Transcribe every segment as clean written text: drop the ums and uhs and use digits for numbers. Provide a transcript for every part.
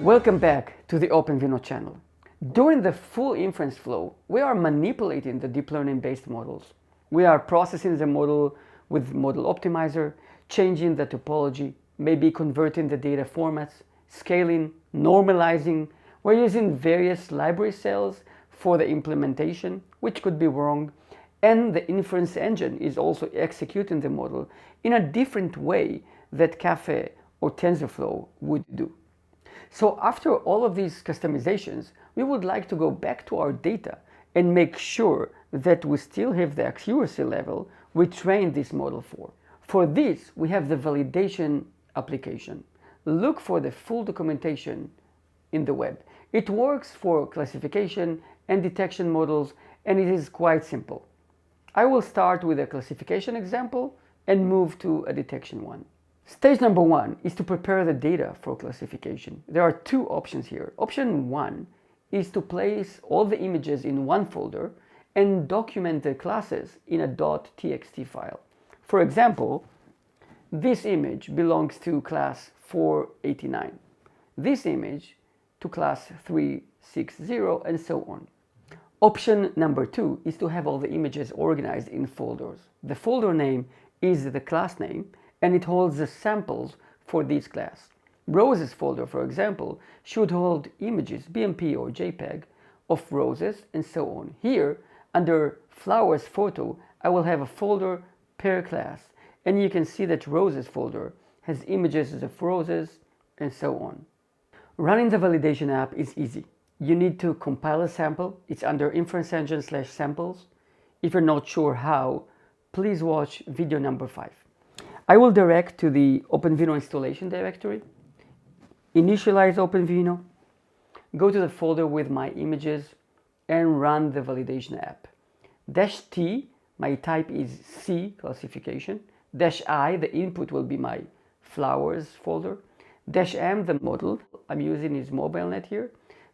Welcome back to the OpenVINO channel. During the full inference flow, we are manipulating the deep learning based models. We are processing the model with model optimizer, changing the topology, maybe converting the data formats, scaling, normalizing. We're using various library cells for the implementation, which could be wrong, and the inference engine is also executing the model in a different way that Caffe or TensorFlow would do. So after all of these customizations, we would like to go back to our data and make sure that we still have the accuracy level we trained this model for. For this, we have the validation application. Look for the full documentation in the web. It works for classification and detection models, and it is quite simple. I will start with a classification example and move to a detection one. Stage number one is to prepare the data for classification. There are two options here. Option one is to place all the images in one folder and document the classes in a .txt file. For example, this image belongs to class 489. This image to class 360, and so on. Option number two is to have all the images organized in folders. The folder name is the class name, and it holds the samples for this class. Roses folder, for example, should hold images, BMP or JPEG, of roses, and so on. Here, under flowers photo, I will have a folder per class, and you can see that roses folder has images of roses, and so on. Running the validation app is easy. You need to compile a sample. It's under inference engine/samples. If you're not sure how, please watch video number 5. I will direct to the OpenVINO installation directory, initialize OpenVINO, go to the folder with my images, and run the validation app. -t, my type is C classification. -i, the input will be my flowers folder. -m, the model I'm using is MobileNet here.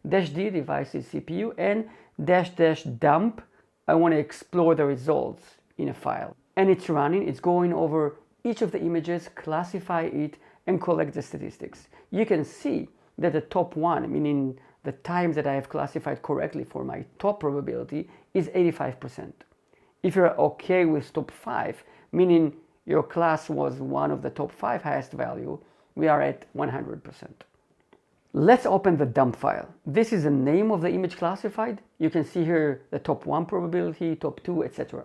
-d, device is CPU, and --dump, I want to explore the results in a file. And it's running, it's going over each of the images, classify it, and collect the statistics. You can see that the top one, meaning the times that I have classified correctly for my top probability, is 85%. If you're okay with top 5, meaning your class was one of the top 5 highest value, we are at 100%. Let's open the dump file. This is the name of the image classified. You can see here the top 1 probability, top 2, etc.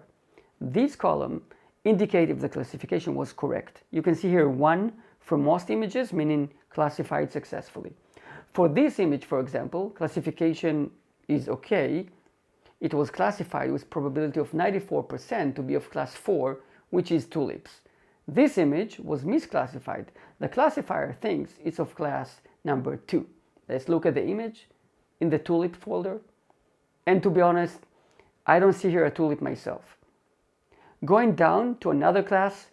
This column indicate if the classification was correct. You can see here 1 for most images, meaning classified successfully. For this image, for example, classification is okay. It was classified with probability of 94% to be of class 4, which is tulips. This image was misclassified. The classifier thinks it's of class number 2. Let's look at the image in the tulip folder. And to be honest, I don't see here a tulip myself. Going down to another class,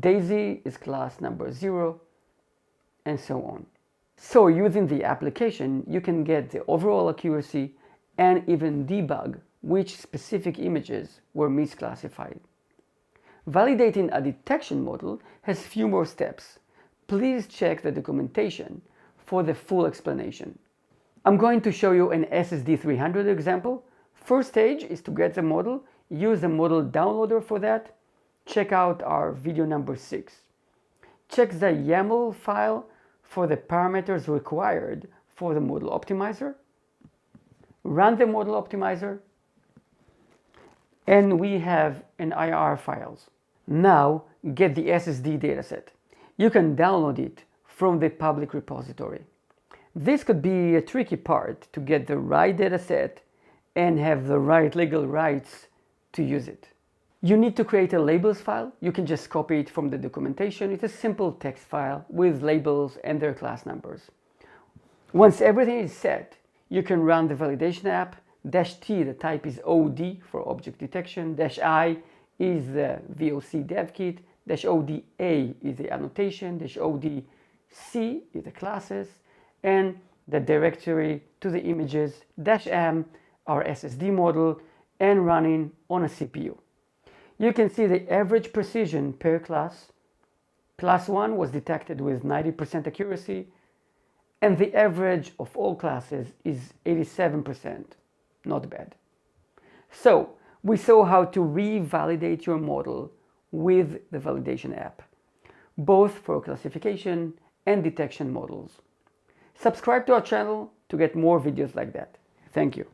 Daisy is class number 0, and so on. So using the application, you can get the overall accuracy and even debug which specific images were misclassified. Validating a detection model has few more steps. Please check the documentation for the full explanation. I'm going to show you an SSD300 example. First stage is to get the model. Use the model downloader for that. Check out our video number 6. Check the YAML file for the parameters required for the model optimizer. Run the model optimizer. And we have an IR files. Now get the SSD dataset. You can download it from the public repository. This could be a tricky part to get the right dataset and have the right legal rights to use it. You need to create a labels file. You can just copy it from the documentation. It's a simple text file with labels and their class numbers. Once everything is set, you can run the validation app. -t, the type is OD for object detection. -i is the VOC dev kit. -ODA is the annotation. -ODC is the classes. And the directory to the images. -m, our SSD model, and running on a CPU. You can see the average precision per class. Class 1 was detected with 90% accuracy. and the average of all classes is 87%. Not bad. So we saw how to revalidate your model with the validation app, both for classification and detection models. Subscribe to our channel to get more videos like that. Thank you.